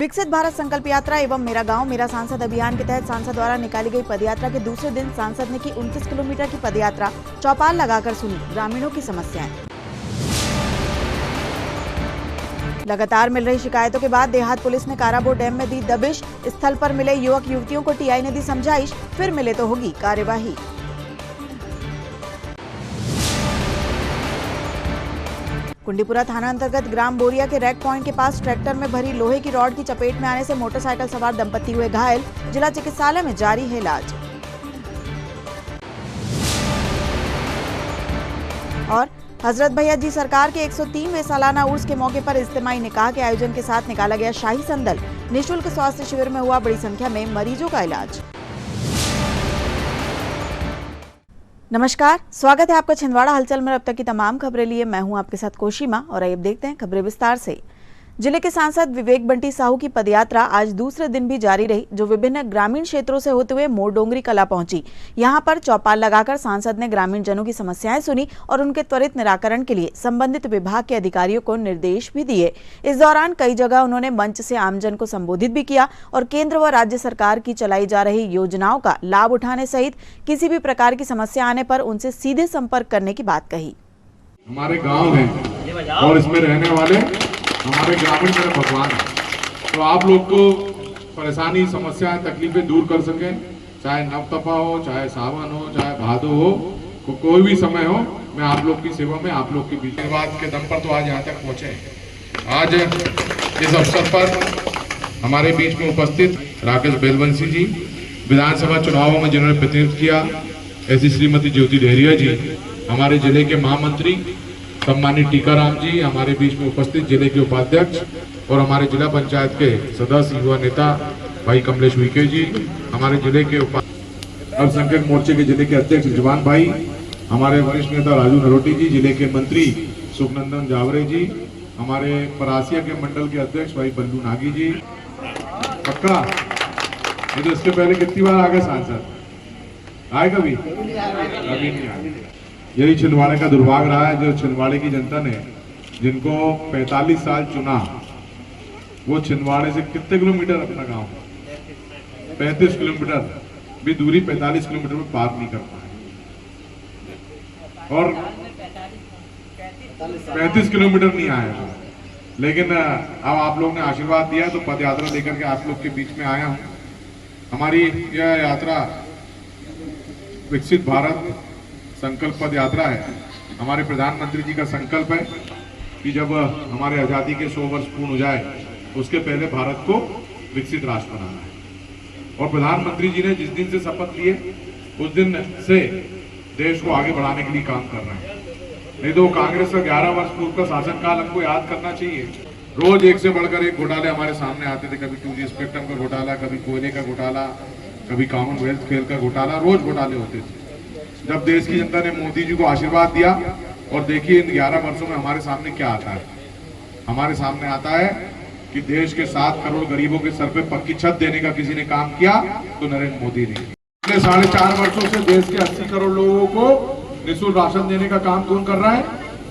विकसित भारत संकल्प यात्रा एवं मेरा गांव मेरा सांसद अभियान के तहत सांसद द्वारा निकाली गई पदयात्रा के दूसरे दिन सांसद ने की 29 किलोमीटर की पदयात्रा। चौपाल लगाकर सुनी ग्रामीणों की समस्याएं। लगातार मिल रही शिकायतों के बाद देहात पुलिस ने काराबोर डैम में दी दबिश। स्थल पर मिले युवक युवतियों को टीआई ने दी समझाइश, फिर मिले तो होगी कार्यवाही। कुंडीपुरा थाना अंतर्गत ग्राम बोरिया के रैक पॉइंट के पास ट्रैक्टर में भरी लोहे की रॉड की चपेट में आने से मोटरसाइकिल सवार दंपति हुए घायल। जिला चिकित्सालय में जारी है इलाज। और हजरत भैया जी सरकार के 103वें सालाना उर्स के मौके पर इज्तिमाई निकाह के आयोजन के साथ निकाला गया शाही संदल। निःशुल्क स्वास्थ्य शिविर में हुआ बड़ी संख्या में मरीजों का इलाज। नमस्कार, स्वागत है आपका छिंदवाड़ा हलचल में। अब तक की तमाम खबरें लिए मैं हूं आपके साथ कोशिमा और अब देखते हैं खबरें विस्तार से। जिले के सांसद विवेक बंटी साहू की पदयात्रा आज दूसरे दिन भी जारी रही, जो विभिन्न ग्रामीण क्षेत्रों से होते हुए मोर डोंगरी कला पहुंची। यहां पर चौपाल लगाकर सांसद ने ग्रामीण जनों की समस्याएं सुनी और उनके त्वरित निराकरण के लिए संबंधित विभाग के अधिकारियों को निर्देश भी दिए। इस दौरान कई जगह उन्होंने मंच से आमजन को संबोधित भी किया और केंद्र व राज्य सरकार की चलाई जा रही योजनाओं का लाभ उठाने सहित किसी भी प्रकार की समस्या आने पर उनसे सीधे संपर्क करने की बात कही। हमारे गाँव है और इसमें रहने वाले हमारे ग्रामीण मेरे भगवान है, तो आप लोग को परेशानी समस्याएं तकलीफें दूर कर सकें, चाहे नवतपा हो, चाहे सावन हो, चाहे भादो हो, कोई भी समय हो, मैं आप लोग की सेवा में आप लोग के बीच बात के दम पर तो आज यहाँ तक पहुँचे। आज इस अवसर पर हमारे बीच में उपस्थित राकेश बेलवंशी जी, विधानसभा चुनावों में जिन्होंने प्रतिनिधित्व किया, ऐसी श्रीमती ज्योति डेहरिया जी, हमारे जिले के महामंत्री सम्मानित टीकाराम जी, हमारे बीच में उपस्थित जिले के उपाध्यक्ष और हमारे जिला पंचायत के सदस्य युवा नेता भाई कमलेश उइके जी, हमारे जिले के अल्पसंख्यक मोर्चे के जिले के अध्यक्ष रिजवान भाई, हमारे वरिष्ठ नेता राजू नरोटी जी, जिले के मंत्री सुखनंदन जावरे जी, हमारे परासिया के मंडल के अध्यक्ष भाई बल्लू नागी जी। पक्का ये तो इसके पहले कितनी बार आ गए सांसद? आए कभी नहीं आए। यही छिंदवाड़े का दुर्भाग्य रहा है, जो छिंदवाड़े की जनता ने जिनको 45 साल चुना, वो छिंदवाड़े से कितने किलोमीटर अपना गांव 35 किलोमीटर भी दूरी 45 किलोमीटर में पार नहीं कर पाए और 35 किलोमीटर नहीं आए। लेकिन अब आप लोग ने आशीर्वाद दिया तो पद यात्रा लेकर के आप लोग के बीच में आया हूं। हमारी यह यात्रा विकसित भारत संकल्प पद यात्रा है। हमारे प्रधानमंत्री जी का संकल्प है कि जब हमारे आज़ादी के 100 वर्ष पूर्ण हो जाए, उसके पहले भारत को विकसित राष्ट्र बनाना है। और प्रधानमंत्री जी ने जिस दिन से शपथ लिए, उस दिन से देश को आगे बढ़ाने के लिए काम कर रहे हैं। नहीं तो कांग्रेस का 11 वर्ष पूर्व का शासनकाल हमको याद करना चाहिए। रोज एक से बढ़कर एक घोटाले हमारे सामने आते थे। कभी 2G स्पेक्ट्रम का घोटाला, कभी कोयले का घोटाला, कभी कॉमनवेल्थ खेल का घोटाला, रोज घोटाले होते थे। जब देश की जनता ने मोदी जी को आशीर्वाद दिया और देखिए इन 11 वर्षों में हमारे सामने क्या आता है। हमारे सामने आता है कि देश के 7 करोड़ गरीबों के सर पे पक्की छत देने का किसी ने काम किया तो नरेंद्र मोदी ने। पिछले 4.5 वर्षों से देश के 80 करोड़ लोगों को निःशुल्क राशन देने का काम कौन कर रहा है?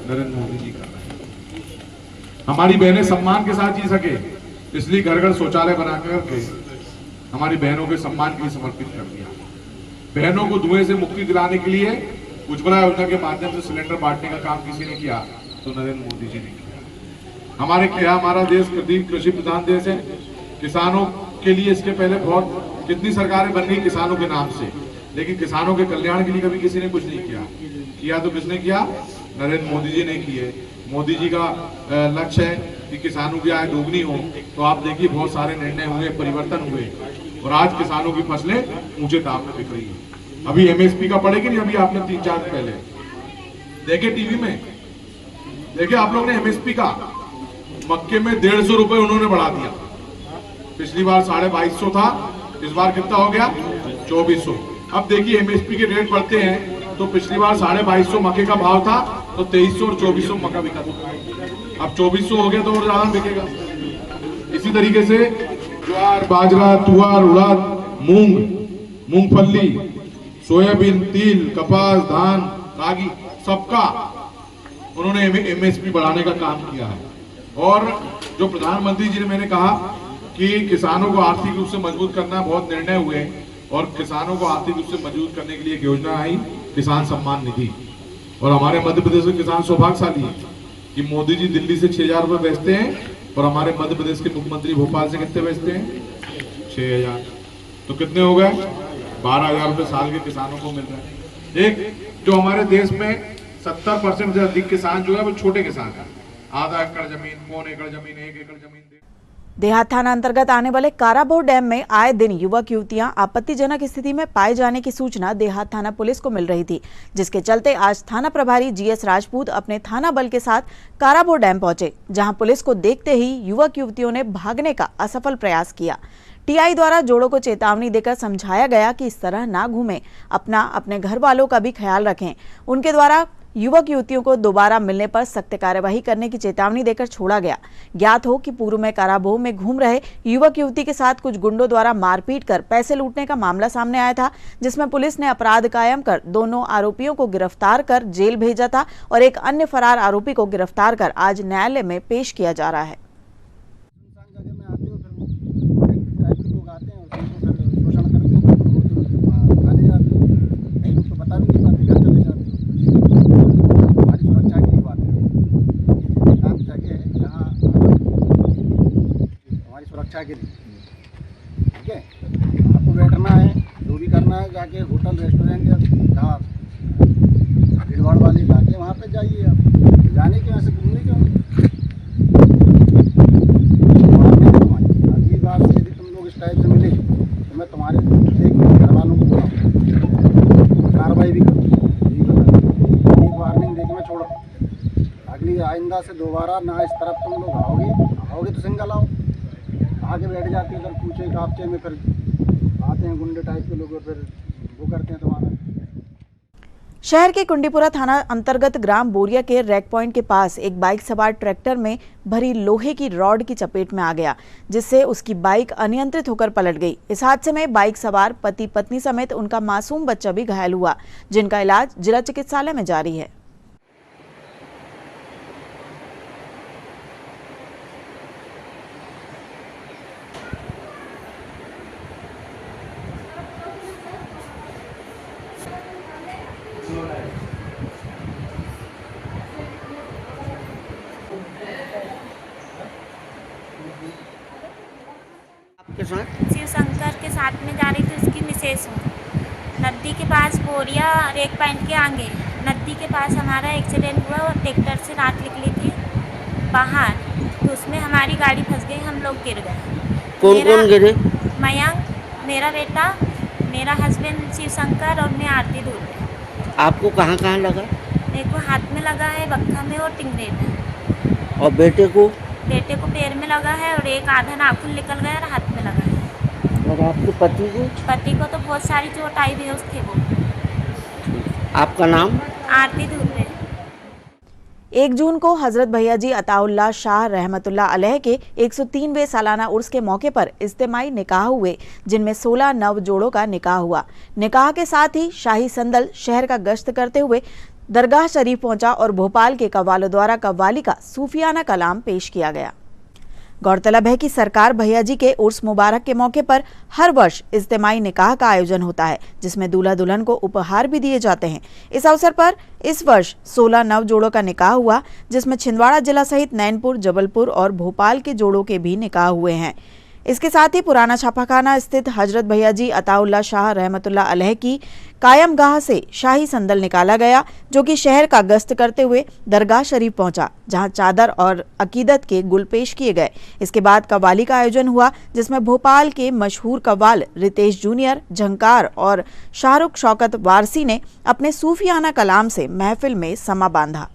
नरेंद्र मोदी जी कर रहे हैं। हमारी बहनें सम्मान के साथ जी सके, इसलिए घर घर शौचालय बनाकर के हमारी बहनों के सम्मान के लिए समर्पित कर दिया। बहनों को धुएं से मुक्ति दिलाने के लिए उज्ज्वला योजना के माध्यम से सिलेंडर बांटने का काम किसी ने किया तो नरेंद्र मोदी जी ने किया। हमारा देश कृषि प्रधान देश है। किसानों के लिए इसके पहले बहुत कितनी सरकारें बन गई किसानों के नाम से, लेकिन किसानों के कल्याण के लिए कभी किसी ने कुछ नहीं किया तो किसने किया? नरेंद्र मोदी जी ने किए। मोदी जी का लक्ष्य है कि किसानों की आय दोगुनी हो, तो आप देखिए बहुत सारे निर्णय हुए, परिवर्तन हुए और आज किसानों की फसलें ऊंचे दाम में बिक रही है। अभी MSP का पड़ेगी नहीं, अभी आपने 3-4 दिन पहले देखे टीवी में, देखे आप लोग ने MSP का मक्के में 150 रुपए उन्होंने बढ़ा दिया। पिछली बार 2250 था, इस बार कितना हो गया? 2400। अब देखिए MSP के रेट बढ़ते हैं तो पिछली बार 2250 मक्के का भाव था तो 2300 और 2400 मक्का बिका था। अब 2400 हो गया तो और ज्यादा बिकेगा। इसी तरीके से ज्वार, बाजरा, तुअर, उड़द, मूंगफली, सोयाबीन, तिल, कपास, धान, रागी, सबका उन्होंने MSP बढ़ाने का काम किया है। और जो प्रधानमंत्री जी ने मैंने कहा कि किसानों को आर्थिक रूप से मजबूत करना बहुत निर्णय हुए और किसानों को आर्थिक रूप से मजबूत करने के लिए एक योजना आई, किसान सम्मान निधि। और हमारे मध्य प्रदेश के किसान सौभाग्यशाली हैं कि मोदी जी दिल्ली से 6,000 रुपये बेचते हैं और हमारे मध्य प्रदेश के मुख्यमंत्री भोपाल से कितने बेचते हैं? 6,000। तो कितने हो गए? 12,000 रुपये साल के किसानों को मिल रहा है। एक जो हमारे देश में 70% से अधिक किसान जो है वो छोटे किसान है, आधा एकड़ जमीन, पौन एकड़ जमीन, 1 एकड़ जमीन। देहात थाना अंतर्गत आने वाले काराबोर डैम में आए दिन युवक युवतियां आपत्तिजनक स्थिति में पाए जाने की सूचना देहात थाना पुलिस को मिल रही थी, जिसके चलते आज थाना प्रभारी जीएस राजपूत अपने थाना बल के साथ काराबोर डैम पहुंचे, जहां पुलिस को देखते ही युवक युवतियों ने भागने का असफल प्रयास किया। टीआई द्वारा जोड़ों को चेतावनी देकर समझाया गया कि इस तरह ना घूमें, अपने घर वालों का भी ख्याल रखें। उनके द्वारा युवक युवतियों को दोबारा मिलने पर सख्त कार्यवाही करने की चेतावनी देकर छोड़ा गया। ज्ञात हो कि पूर्व में काराबोह में घूम रहे युवक युवती के साथ कुछ गुंडों द्वारा मारपीट कर पैसे लूटने का मामला सामने आया था, जिसमें पुलिस ने अपराध कायम कर दोनों आरोपियों को गिरफ्तार कर जेल भेजा था और एक अन्य फरार आरोपी को गिरफ्तार कर आज न्यायालय में पेश किया जा रहा है। सुरक्षा के लिए, ठीक है, आपको बैठना है, जो भी करना है, जाके होटल रेस्टोरेंट या जहाँ भीड़ भाड़ वाले इलाके वहाँ पे जाइए। आप जाने क्यों, ऐसे घूमने क्यों? अगली बार से यदि तुम लोग इस टाइप से मिले तो मैं तुम्हारे घर वालों को कार्रवाई भी करूँ। एक वार्निंग देकर मैं छोड़, अगली आइंदा से दोबारा ना इस तरफ तुम लोग आओगे तो सिंगल आओ, आगे बैठ जाते हैं, अगर पूछे कापचे में फिर आते हैं गुंडे टाइप के लोग, फिर वो करते हैं तुम्हारा। शहर के कुंडीपुरा थाना अंतर्गत ग्राम बोरिया के रैक पॉइंट के पास एक बाइक सवार ट्रैक्टर में भरी लोहे की रॉड की चपेट में आ गया, जिससे उसकी बाइक अनियंत्रित होकर पलट गई। इस हादसे में बाइक सवार पति पत्नी समेत उनका मासूम बच्चा भी घायल हुआ, जिनका इलाज जिला चिकित्सालय में जारी है। शिव शंकर के साथ में जा रही थी, उसकी मिसेस हूँ। नदी के पास बोरिया रेक पॉइंट के आगे नदी के पास हमारा एक्सीडेंट हुआ और ट्रैक्टर से रात निकली थी बाहर, तो उसमें हमारी गाड़ी फंस गई, हम लोग गिर गए। कौन गिरे? मयंक, मेरा बेटा, मेरा हस्बैंड शिव शंकर और मैं आरती दूर। आपको कहाँ कहाँ लगा? मेरे को हाथ में लगा है, बक्खा में और टिंगरे में। और बेटे को पैर में लगा है और एक आधा नाखून निकल गया और हाथ में लगा है। और आपके पति को तो बहुत सारी चोट आई, बेहोश थे वो। आपका नाम? आरती दूर। 1 जून को हजरत भैयाजी अताउल्लाह शाह रहमतुल्लाह अलैह के 103वें सालाना उर्स के मौके पर इज्तिमाई निकाह हुए, जिनमें 16 नव जोड़ों का निकाह हुआ। निकाह के साथ ही शाही संदल शहर का गश्त करते हुए दरगाह शरीफ पहुंचा और भोपाल के कव्वालों द्वारा कव्वाली का सूफियाना कलाम पेश किया गया। गौरतलब है कि सरकार भैयाजी के उर्स मुबारक के मौके पर हर वर्ष इज्तिमाई निकाह का आयोजन होता है, जिसमें दूल्हा दुल्हन को उपहार भी दिए जाते हैं। इस अवसर पर इस वर्ष 16 नव जोड़ों का निकाह हुआ, जिसमें छिंदवाड़ा जिला सहित नैनपुर, जबलपुर और भोपाल के जोड़ों के भी निकाह हुए हैं। इसके साथ ही पुराना छापाखाना स्थित हजरत भैयाजी अताउल्लाह शाह रहमतुल्लाह अलैह की कायमगाह से शाही संदल निकाला गया, जो कि शहर का गश्त करते हुए दरगाह शरीफ पहुंचा, जहां चादर और अकीदत के गुल पेश किए गए। इसके बाद कव्वाली का आयोजन हुआ, जिसमें भोपाल के मशहूर कव्वाल रितेश जूनियर, झंकार और शाहरुख शौकत वारसी ने अपने सूफियाना कलाम से महफिल में समा बांधा।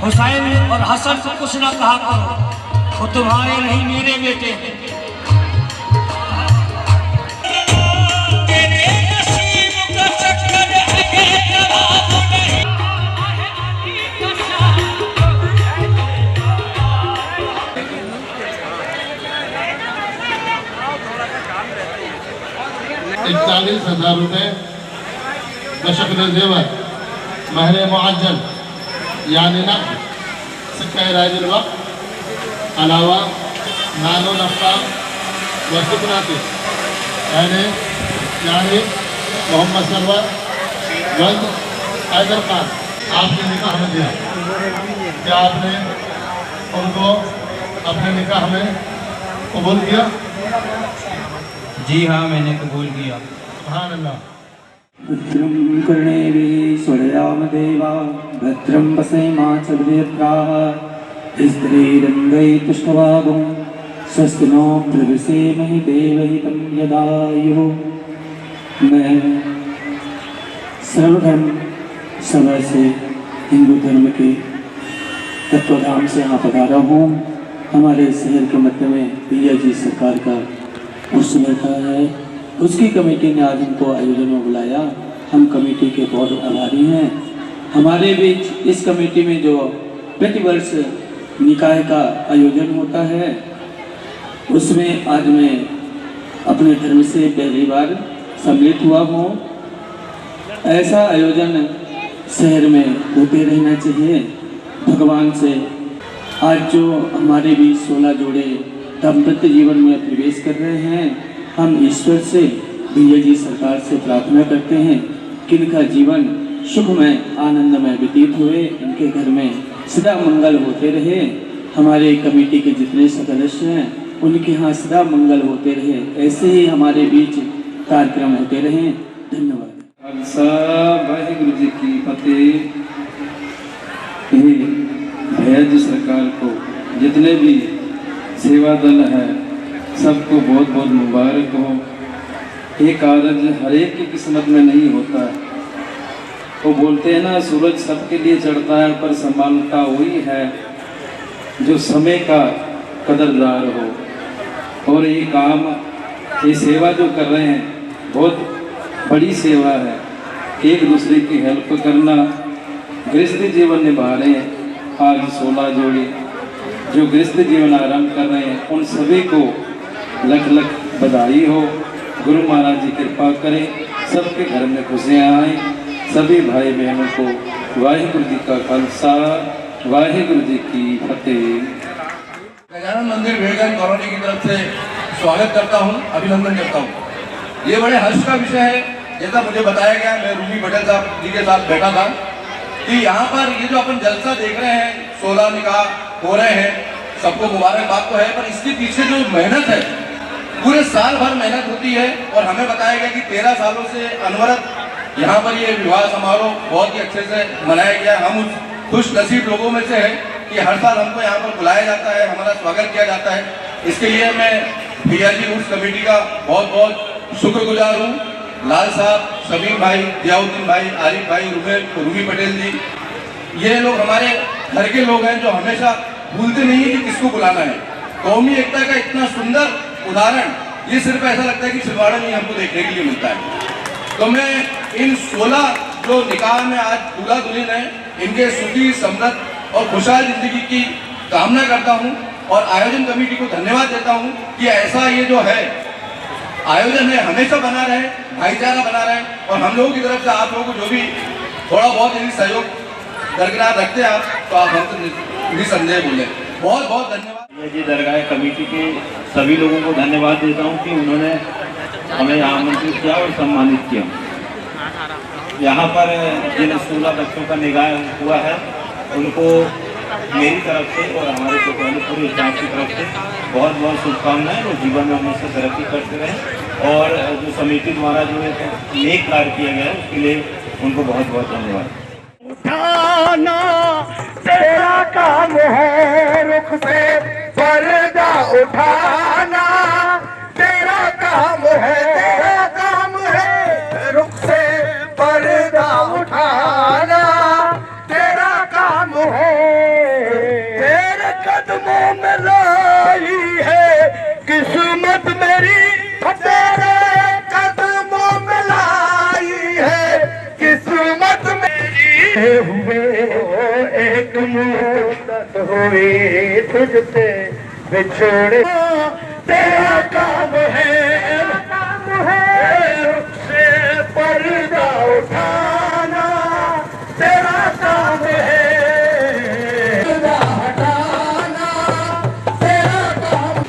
हुसैन और हसन को कुछ ना कहा करो, वो तुम्हारे नहीं मेरे बेटे हैं। ₹41,000 बशक्ल ज़ेवर महर मुअज्जल यानी नक़द सिक्का राजुल वक्त अलावा नानो नफ़ा व सुकनाती यानी मोहम्मद सरवर वल्द हैदर खान आपने निकाह में दिया। क्या आपने उनको अपने निकाह में कबूल किया? जी हाँ, मैंने कबूल किया। सुभान अल्लाह। भद्रं कर्णेभिः शृणुयाम देवा भद्रं पश्येमाक्षभिर्यत्राः स्त्रीरङ्गैस्तुष्टवागुं स्वस्ति नो प्रविशेमहि देवहितं यदायुः। मैं सर्वधर्म सभा से हिंदू धर्म के तत्वधाम से यहाँ पधारा हूँ। हमारे शहर के मध्य में भैया जी सरकार का उर्स बैठा है, उसकी कमेटी ने आज हमको आयोजन में बुलाया। हम कमेटी के बहुत आभारी हैं। हमारे बीच इस कमेटी में जो प्रतिवर्ष निकाय का आयोजन होता है, उसमें आज मैं अपने धर्म से पहली बार सम्मिलित हुआ हूँ। ऐसा आयोजन शहर में होते रहना चाहिए। भगवान से आज जो हमारे बीच 16 जोड़े दाम्पत्य जीवन में प्रवेश कर रहे हैं, हम ईश्वर से भैया जी सरकार से प्रार्थना करते हैं कि इनका जीवन सुखमय आनंदमय व्यतीत हुए, इनके घर में सदा मंगल होते रहे। हमारे कमेटी के जितने सदस्य हैं उनके यहाँ सदा मंगल होते रहे, ऐसे ही हमारे बीच कार्यक्रम होते रहे। धन्यवाद। खालसा वाहिगुरु जी की फतेह। भैया जी सरकार को जितने भी सेवा दल है सबको बहुत बहुत मुबारक हो। एक कारज हर एक की किस्मत में नहीं होता है। वो बोलते हैं ना, सूरज सबके लिए चढ़ता है पर संभालता वही है जो समय का कदरदार हो। और ये काम, ये सेवा जो कर रहे हैं बहुत बड़ी सेवा है। एक दूसरे की हेल्प करना, गृहस्थी जीवन निभा रहे हैं। आज 16 जोड़ी जो गृहस्थ जीवन आरंभ कर रहे हैं, उन सभी को लख लख बधाई हो। गुरु महाराज जी कृपा करें, सबके घर में खुशियाँ आए। सभी भाई बहनों को वाहिगुरु जी का खालसा, वाहिगुरु जी की फतेह। गजानन मंदिर विवेकानंद कॉलोनी की तरफ से स्वागत करता हूँ, अभिनंदन करता हूँ। ये बड़े हर्ष का विषय है। जैसा मुझे बताया गया, मैं रूबी पटेल साहब जी के साथ बैठा था कि यहाँ पर ये जो अपन जलसा देख रहे हैं, 16 निकाह हो रहे हैं, सबको मुबारकबाद तो है, पर इसके पीछे जो मेहनत है, पूरे साल भर मेहनत होती है। और हमें बताया गया कि 13 सालों से अनवरत यहाँ पर ये विवाह समारोह बहुत ही अच्छे से मनाया गया। हम उस खुश नसीब लोगों में से हैं कि हर साल हमको यहाँ पर बुलाया जाता है, हमारा स्वागत किया जाता है। इसके लिए मैं भैया जी उस कमेटी का बहुत बहुत शुक्रगुजार हूँ। लाल साहब, शमीम भाई, जियाउद्दीन भाई, आरिफ भाई, रूबी पटेल जी, ये लोग हमारे घर के लोग हैं जो हमेशा भूलते नहीं है कि किसको बुलाना है। कौमी एकता का इतना सुंदर उदाहरण ये सिर्फ ऐसा लगता है कि छिंदवाड़ा में हमको देखने के लिए मिलता है। तो मैं इन 16 जो निकाह में आज दूल्हा दुल्हन है, इनके सुखी समृद्ध और खुशहाल जिंदगी की कामना करता हूँ और आयोजन कमेटी को धन्यवाद देता हूँ कि ऐसा ये जो है आयोजन है हमेशा बना रहे, भाईचारा बना रहे। और हम लोगों की तरफ से आप लोगों को जो भी थोड़ा बहुत यदि सहयोग दरकिनार रखते हैं आप, तो आप हमसे निसंदेह बोले। बहुत बहुत धन्यवाद। जी दरगाह कमेटी के सभी लोगों को धन्यवाद देता हूँ कि उन्होंने हमें आमंत्रित किया और सम्मानित किया। यहाँ पर जिन 16 बच्चों का निकाह हुआ है, उनको मेरी तरफ से और हमारे पूरे स्टाफ की तरफ से बहुत बहुत शुभकामनाएं। वो जीवन में हमेशा तरक्की करते रहें और जो समिति द्वारा जो नेक कार्य किया गया है उसके लिए उनको बहुत बहुत धन्यवाद। उठाना तेरा काम है, रुख से पर्दा उठाना तेरा काम है, तेरा काम है, रुख से पर्दा उठाना तेरा काम है। कदमों में लाई है किस्मत मेरी, तेरे कदमों में लाई है किस्मत मेरी। हुए एक मुद्दत हुई तुझसे बिछड़े, तेरा काम है रुख से पर्दा उठाना, तेरा काम है पर्दा हटाना, तेरा काम।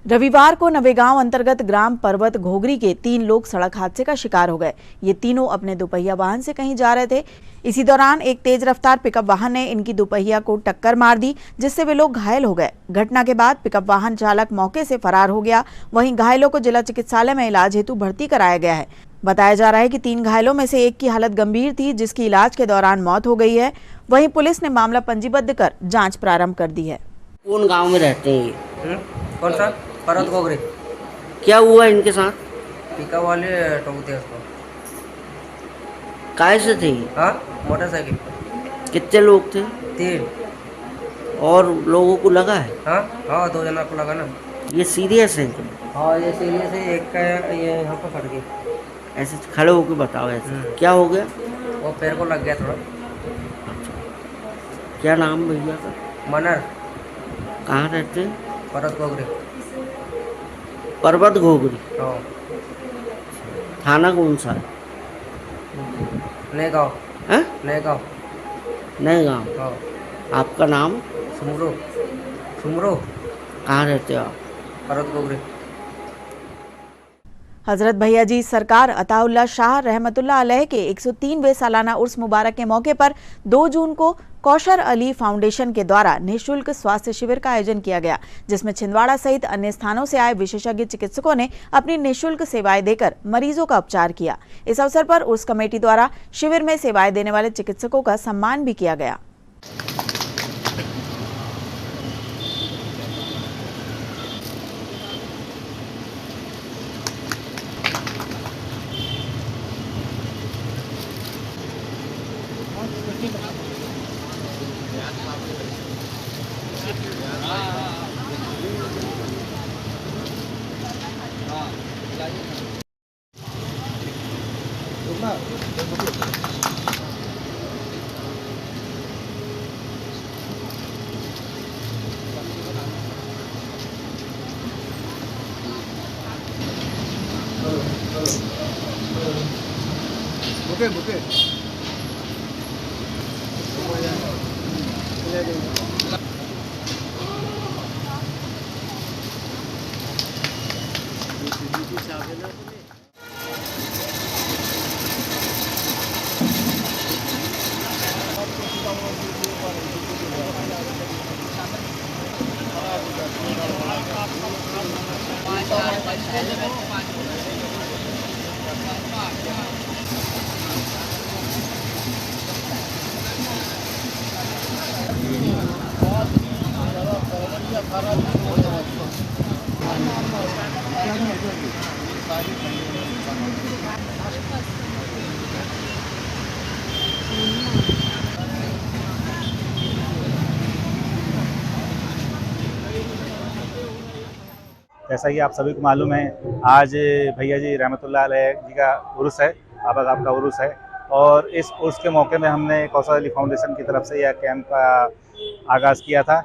रविवार को नवेगांव अंतर्गत ग्राम पर्वत घोगरी के 3 लोग सड़क हादसे का शिकार हो गए। ये तीनों अपने दोपहिया वाहन से कहीं जा रहे थे। इसी दौरान एक तेज रफ्तार पिकअप वाहन ने इनकी दोपहिया को टक्कर मार दी, जिससे वे लोग घायल हो गए। घटना के बाद पिकअप वाहन चालक मौके से फरार हो गया। वहीं घायलों को जिला चिकित्सालय में इलाज हेतु भर्ती कराया गया है। बताया जा रहा है कि 3 घायलों में से एक की हालत गंभीर थी, जिसकी इलाज के दौरान मौत हो गई है। वहीं पुलिस ने मामला पंजीबद्ध कर जाँच प्रारंभ कर दी है। कौन गाँव में रहते हैं? कौन सा? पर्वत घोगरी। क्या हुआ इनके साथ? पिकअप वाले ठोकते उसको। काय से थे? हाँ, मोटरसाइकिल। कितने लोग थे? 3। और लोगों को लगा है? हाँ 2 जना को लगा ना। ये सीरियस है? हाँ ये सीरियस है। एक का ये यहाँ पर फट गई। ऐसे खड़े होकर बताओ ऐसे क्या हो गया? वो पैर को लग गया थोड़ा। अच्छा, क्या नाम भैया का? मनर। कहाँ रहते हैं? पर्वत घोगरी। पर्वत घोगरी। हाँ। थाना कौन सा है? नए गाँव। नए गाँव। नए गाँव। हाँ। आपका नाम? सुमरो। कहाँ रहते हो आप? पर्वत घोगरी। हजरत भैयाजी सरकार अताउल्ला शाह रहमतुल्लाह अलैह के 103वें सालाना उर्स मुबारक के मौके पर 2 जून को कौशर अली फाउंडेशन के द्वारा निःशुल्क स्वास्थ्य शिविर का आयोजन किया गया, जिसमें छिंदवाड़ा सहित अन्य स्थानों से आए विशेषज्ञ चिकित्सकों ने अपनी निःशुल्क सेवाएं देकर मरीजों का उपचार किया। इस अवसर पर उर्स कमेटी द्वारा शिविर में सेवाएं देने वाले चिकित्सकों का सम्मान भी किया गया। बुके जैसा कि आप सभी को मालूम है, आज भैया जी रहमतुल्लाह अलैह जी का उर्स है, आबा साहब का उर्स है। और इस उर्स के मौके में हमने कौशल अली फाउंडेशन की तरफ से यह कैंप का आगाज़ किया था।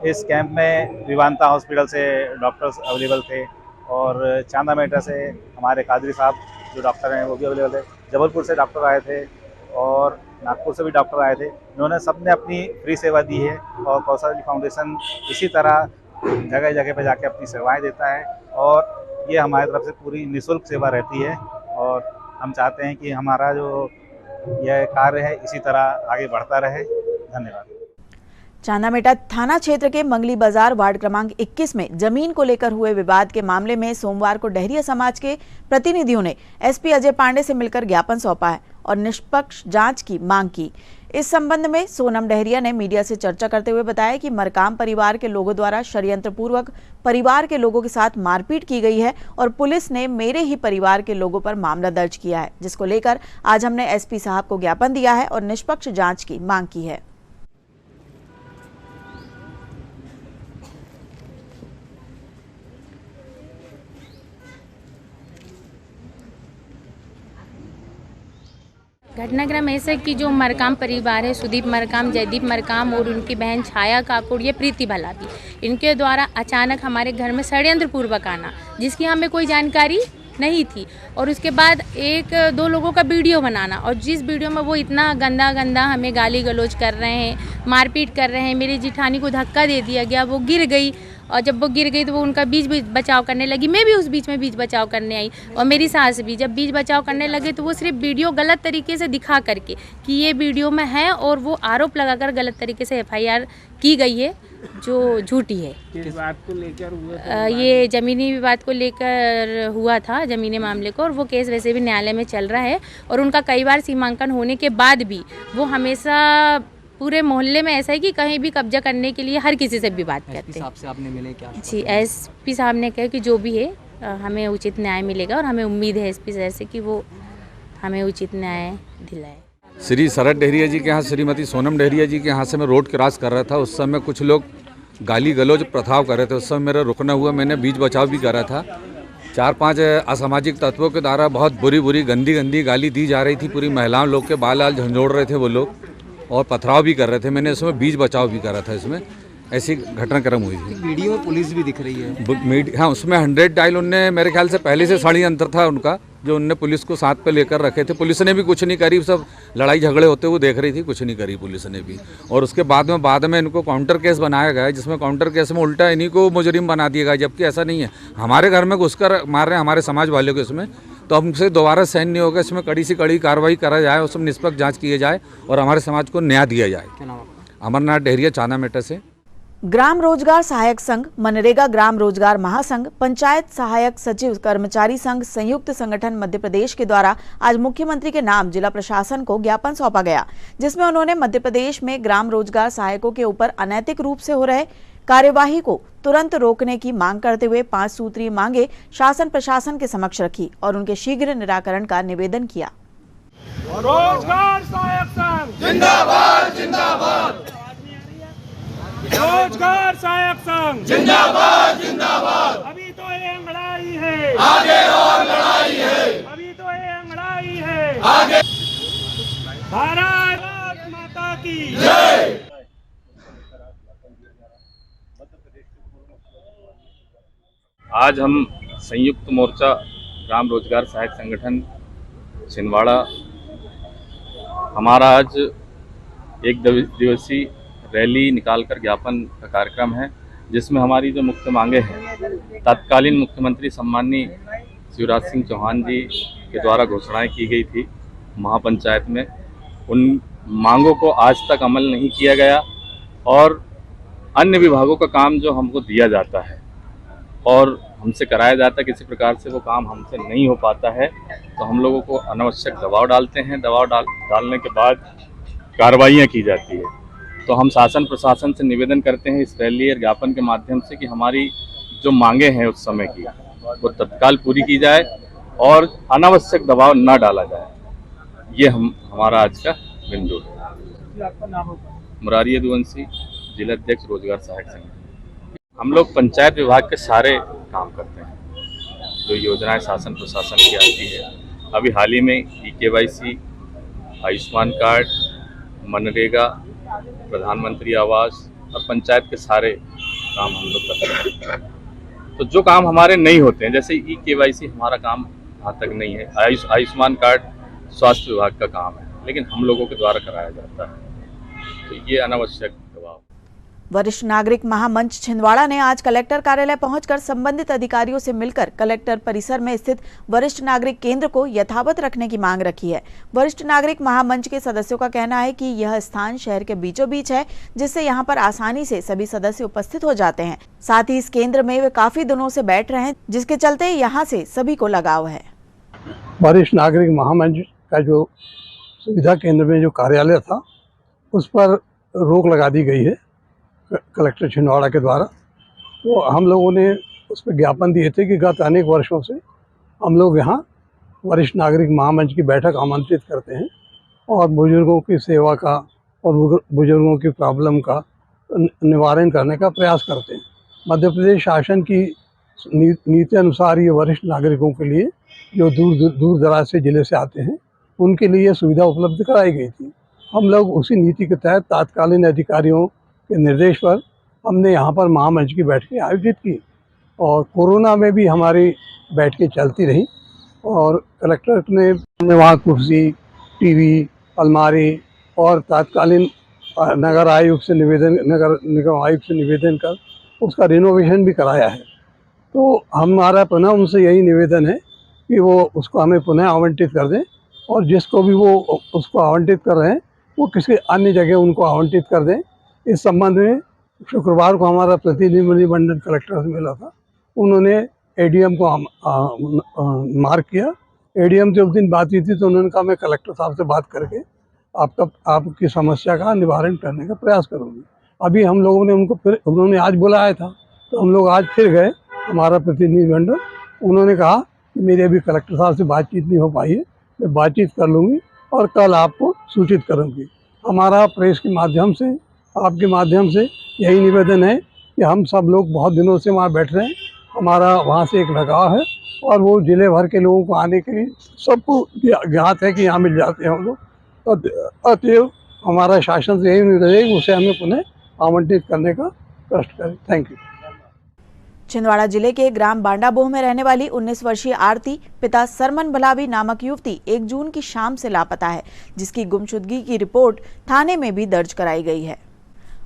इस कैंप में विवांता हॉस्पिटल से डॉक्टर्स अवेलेबल थे और चांदा मेटा से हमारे कादरी साहब जो डॉक्टर हैं वो भी अवेलेबल थे, जबलपुर से डॉक्टर आए थे और नागपुर से भी डॉक्टर आए थे। इन्होंने सबने अपनी फ्री सेवा दी है और कौशल फाउंडेशन इसी तरह जगह जगह पे जाके अपनी सेवाएं देता है और ये हमारी तरफ से पूरी निःशुल्क सेवा रहती है और हम चाहते हैं कि हमारा जो यह कार्य है इसी तरह आगे बढ़ता रहे। धन्यवाद। चांदामेटा थाना क्षेत्र के मंगली बाजार वार्ड क्रमांक 21 में जमीन को लेकर हुए विवाद के मामले में सोमवार को डहरिया समाज के प्रतिनिधियों ने एसपी अजय पांडे से मिलकर ज्ञापन सौंपा है और निष्पक्ष जांच की मांग की। इस संबंध में सोनम डहरिया ने मीडिया से चर्चा करते हुए बताया कि मरकाम परिवार के लोगों द्वारा षड्यंत्र पूर्वक परिवार के लोगों के साथ मारपीट की गई है और पुलिस ने मेरे ही परिवार के लोगों पर मामला दर्ज किया है, जिसको लेकर आज हमने एसपी साहब को ज्ञापन दिया है और निष्पक्ष जांच की मांग की है। घटनाक्रम ऐसा कि जो मरकाम परिवार है, सुदीप मरकाम, जयदीप मरकाम और उनकी बहन छाया काकुड़, ये प्रीति भलादी, इनके द्वारा अचानक हमारे घर में षड्यंत्र पूर्वक आना, जिसकी हमें कोई जानकारी नहीं थी, और उसके बाद एक दो लोगों का वीडियो बनाना और जिस वीडियो में वो इतना गंदा गंदा हमें गाली गलौज कर रहे हैं, मारपीट कर रहे हैं। मेरी जिठानी को धक्का दे दिया गया, वो गिर गई और जब वो गिर गई तो वो उनका बीच बचाव करने लगी। मैं भी उस बीच में बीच बचाव करने आई और मेरी सास भी। जब बीच बचाव करने लगे तो वो सिर्फ वीडियो गलत तरीके से दिखा करके कि ये वीडियो में है और वो आरोप लगाकर गलत तरीके से FIR की गई है जो झूठी है। किस बात को लेकर हुआ? ये ज़मीनी विवाद को लेकर हुआ था, ज़मीनी मामले को, और वो केस वैसे भी न्यायालय में चल रहा है और उनका कई बार सीमांकन होने के बाद भी वो हमेशा पूरे मोहल्ले में ऐसा है कि कहीं भी कब्जा करने के लिए हर किसी से भी बात करते हैं। से आपने मिले क्या? जी, SP साहब ने कहा कि जो भी है हमें उचित न्याय मिलेगा और हमें उम्मीद है SP सर से कि वो हमें उचित न्याय दिलाए। श्री शरद डहरिया जी के यहाँ, श्रीमती सोनम डहरिया जी के यहाँ से मैं रोड क्रॉस कर रहा था। उस समय कुछ लोग गाली गलौज प्रथाव कर रहे थे। उस समय मेरा रुकना हुआ, मैंने बीच बचाव भी करा था। 4-5 असामाजिक तत्वों के द्वारा बहुत बुरी गंदी गाली दी जा रही थी। पूरी महिलाओं लोग के बाल झंझोड़ रहे थे वो लोग और पथराव भी कर रहे थे। मैंने इसमें बीच बचाव भी करा था। इसमें ऐसी घटनाक्रम हुई थी। वीडियो में पुलिस भी दिख रही है। हाँ, उसमें 100 डायल उनने, मेरे ख्याल से पहले से षड्यंत्र था उनका, जो उनने पुलिस को साथ पे लेकर रखे थे। पुलिस ने भी कुछ नहीं करी, सब लड़ाई झगड़े होते हुए देख रही थी, कुछ नहीं करी पुलिस ने भी। और उसके बाद में इनको काउंटर केस बनाया गया, जिसमें काउंटर केस में उल्टा इन्हीं को मुजरिम बना दिया गया, जबकि ऐसा नहीं है। हमारे घर में घुसकर मार रहे हैं हमारे समाज वालों को, इसमें तो हमसे दोबारा सहन नहीं होगा। इसमें कड़ी से कड़ी कार्रवाई करा जाए, उसमें निष्पक्ष जांच किए जाए और हमारे समाज को न्याय दिया जाए। अमरनाथ डहरिया, चांदामेटा से। ग्राम रोजगार सहायक संघ, मनरेगा ग्राम रोजगार महासंघ, पंचायत सहायक सचिव कर्मचारी संघ संयुक्त संगठन मध्य प्रदेश के द्वारा आज मुख्यमंत्री के नाम जिला प्रशासन को ज्ञापन सौंपा गया, जिसमें उन्होंने मध्य प्रदेश में ग्राम रोजगार सहायकों के ऊपर अनैतिक रूप से हो रहे कार्यवाही को तुरंत रोकने की मांग करते हुए 5 सूत्रीय मांगे शासन प्रशासन के समक्ष रखी और उनके शीघ्र निराकरण का निवेदन किया। रोजगार सहायक संघ जिंदाबाद जिंदाबाद, रोजगार सहायक संघ जिंदाबाद जिंदाबाद। अभी तो ये लड़ाई है, आगे और लड़ाई है, अभी तो ये लड़ाई है, आगे। भारत माता की जय। आज हम संयुक्त मोर्चा ग्राम रोजगार सहायक संगठन छिंदवाड़ा, हमारा आज एक दिवसीय रैली निकालकर ज्ञापन का कार्यक्रम है, जिसमें हमारी जो मुख्य मांगे हैं, तत्कालीन मुख्यमंत्री सम्माननीय शिवराज सिंह चौहान जी के द्वारा घोषणाएं की गई थी महापंचायत में, उन मांगों को आज तक अमल नहीं किया गया और अन्य विभागों का काम जो हमको दिया जाता है और हमसे कराया जाता है, किसी प्रकार से वो काम हमसे नहीं हो पाता है, तो हम लोगों को अनावश्यक दबाव डालते हैं। दबाव डालने के बाद कार्रवाइयाँ की जाती है। तो हम शासन प्रशासन से निवेदन करते हैं इस रैली और ज्ञापन के माध्यम से कि हमारी जो मांगे हैं उस समय की वो तत्काल पूरी की जाए और अनावश्यक दबाव ना डाला जाए। ये हमारा आज का बिंदु है। मुरारी यदुवंशी, जिला अध्यक्ष रोजगार सहायक संगठन। हम लोग पंचायत विभाग के सारे काम करते हैं, जो योजनाएं शासन प्रशासन की आती है। अभी हाल ही में EKYC, आयुष्मान कार्ड, मनरेगा, प्रधानमंत्री आवास और पंचायत के सारे काम हम लोग करते हैं। तो जो काम हमारे नहीं होते हैं, जैसे KYC हमारा काम यहाँ तक नहीं है, आयुष्मान कार्ड स्वास्थ्य विभाग का काम है, लेकिन हम लोगों के द्वारा कराया जाता है, तो ये अनावश्यक दबाव। वरिष्ठ नागरिक महामंच छिंदवाड़ा ने आज कलेक्टर कार्यालय पहुंचकर संबंधित अधिकारियों से मिलकर कलेक्टर परिसर में स्थित वरिष्ठ नागरिक केंद्र को यथावत रखने की मांग रखी है। वरिष्ठ नागरिक महामंच के सदस्यों का कहना है कि यह स्थान शहर के बीचों बीच है, जिससे यहां पर आसानी से सभी सदस्य उपस्थित हो जाते हैं। साथ ही इस केंद्र में वे काफी दिनों से बैठ रहे हैं, जिसके चलते यहाँ से सभी को लगाव है। वरिष्ठ नागरिक महामंच का जो सुविधा केंद्र में जो कार्यालय था, उस पर रोक लगा दी गई है कलेक्टर छिंदवाड़ा के द्वारा। तो हम लोगों ने उस पर ज्ञापन दिए थे कि गत अनेक वर्षों से हम लोग यहाँ वरिष्ठ नागरिक महामंच की बैठक आमंत्रित करते हैं और बुजुर्गों की सेवा का और बुजुर्गों की प्रॉब्लम का निवारण करने का प्रयास करते हैं। मध्य प्रदेश शासन की नीति अनुसार ये वरिष्ठ नागरिकों के लिए जो दूर दराज से ज़िले से आते हैं, उनके लिए सुविधा उपलब्ध कराई गई थी। हम लोग उसी नीति के तहत तात्कालीन अधिकारियों के निर्देश पर हमने यहाँ पर महामंच की बैठकें आयोजित की और कोरोना में भी हमारी बैठकें चलती रहीं और कलेक्टर ने वहाँ कुर्सी, टीवी, अलमारी और तात्कालीन नगर निगम आयुक्त से निवेदन कर उसका रिनोवेशन भी कराया है। तो हमारा पुनः उनसे यही निवेदन है कि वो उसको हमें पुनः आवंटित कर दें और जिसको भी वो उसको आवंटित कर रहे हैं वो किसी अन्य जगह उनको आवंटित कर दें। इस संबंध में शुक्रवार को हमारा प्रतिनिधिमंडल कलेक्टर से मिला था, उन्होंने एडीएम को मार्क किया। एडीएम से उस दिन बात हुई थी तो उन्होंने कहा मैं कलेक्टर साहब से बात करके आपकी समस्या का निवारण करने का प्रयास करूँगी। अभी हम लोगों ने उन्होंने आज बुलाया था तो हम लोग आज फिर गए, हमारा प्रतिनिधिमंडल। उन्होंने कहा कि मेरी अभी कलेक्टर साहब से बातचीत नहीं हो पाई है, मैं बातचीत कर लूँगी और कल आपको सूचित करूँगी। हमारा प्रेस के माध्यम से, आपके माध्यम से यही निवेदन है कि हम सब लोग बहुत दिनों से वहाँ बैठ रहे हैं, हमारा वहाँ से एक लगाव है और वो ज़िले भर के लोगों को आने के लिए सबको ज्ञात है कि यहाँ मिल जाते हैं हम लोग। तो अतएव हमारा शासन से यही निवेदन है कि उसे हमें पुनः आवंटित करने का कष्ट करें। Thank you. छिंदवाड़ा जिले के ग्राम बांडाबोह में रहने वाली 19 वर्षीय आरती पिता सरमन भलावी नामक युवती 1 जून की शाम से लापता है, जिसकी गुमशुदगी की रिपोर्ट थाने में भी दर्ज कराई गई है।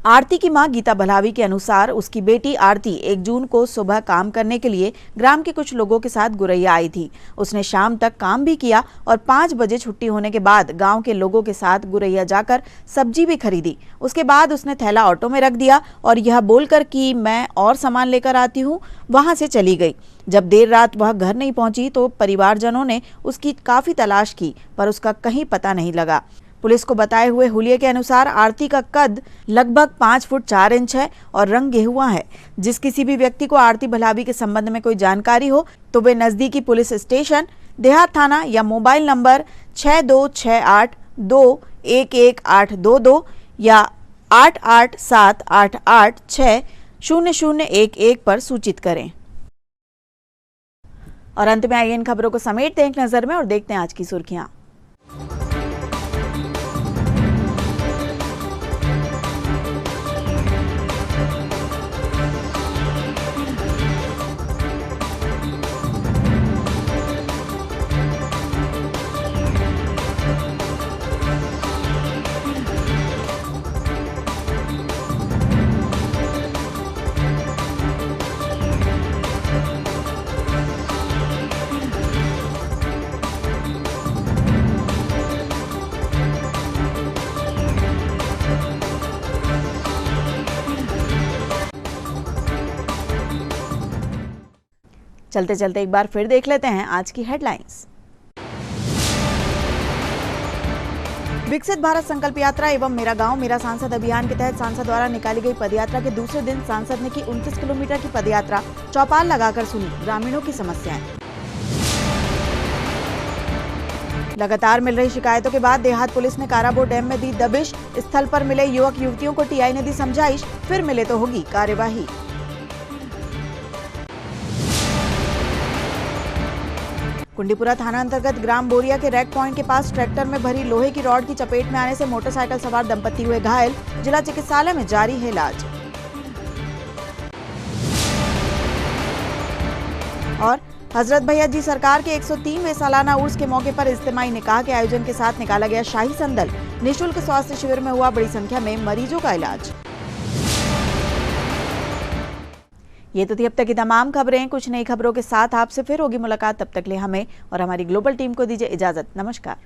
आरती की मां गीता भलावी के अनुसार उसकी बेटी आरती 1 जून को सुबह काम करने के लिए ग्राम के कुछ लोगों के साथ गुरैया आई थी। उसने शाम तक काम भी किया और 5 बजे छुट्टी होने के बाद गांव के लोगों के साथ गुरैया जाकर सब्जी भी खरीदी। उसके बाद उसने थैला ऑटो में रख दिया और यह बोलकर कि मैं और सामान लेकर आती हूँ, वहां से चली गई। जब देर रात वह घर नहीं पहुंची तो परिवारजनों ने उसकी काफी तलाश की, पर उसका कहीं पता नहीं लगा। पुलिस को बताए हुए हुलिये के अनुसार आरती का कद लगभग 5 फुट 4 इंच है और रंग गेहुआ है। जिस किसी भी व्यक्ति को आरती भलावी के संबंध में कोई जानकारी हो तो वे नजदीकी पुलिस स्टेशन, देहात थाना या मोबाइल नंबर 6268211822 या 8878860011 पर सूचित करें। और अंत में आइए इन खबरों को समेटते हैं एक नजर में और देखते हैं आज की सुर्खियां। चलते चलते एक बार फिर देख लेते हैं आज की हेडलाइंस। विकसित भारत संकल्प यात्रा एवं मेरा गांव मेरा सांसद अभियान के तहत सांसद द्वारा निकाली गई पदयात्रा के दूसरे दिन सांसद ने की 29 किलोमीटर की पदयात्रा। चौपाल लगाकर सुनी ग्रामीणों की समस्याएं। लगातार मिल रही शिकायतों के बाद देहात पुलिस ने काराबोर डैम में दी दबिश। स्थल पर मिले युवक युवतियों को टीआई ने दी समझाइश, फिर मिले तो होगी कार्यवाही। कुंडीपुरा थाना अंतर्गत ग्राम बोरिया के रैक पॉइंट के पास ट्रैक्टर में भरी लोहे की रॉड की चपेट में आने से मोटरसाइकिल सवार दंपति हुए घायल। जिला चिकित्सालय में जारी है इलाज। हजरत भैया जी सरकार के 103वें सालाना उर्स के मौके पर इज्तिमाई निकाह के आयोजन के साथ निकाला गया शाही संदल। निःशुल्क स्वास्थ्य शिविर में हुआ बड़ी संख्या में मरीजों का इलाज। ये तो थी अब तक की तमाम खबरें। कुछ नई खबरों के साथ आपसे फिर होगी मुलाकात। तब तक ले हमें और हमारी ग्लोबल टीम को दीजिए इजाजत। नमस्कार।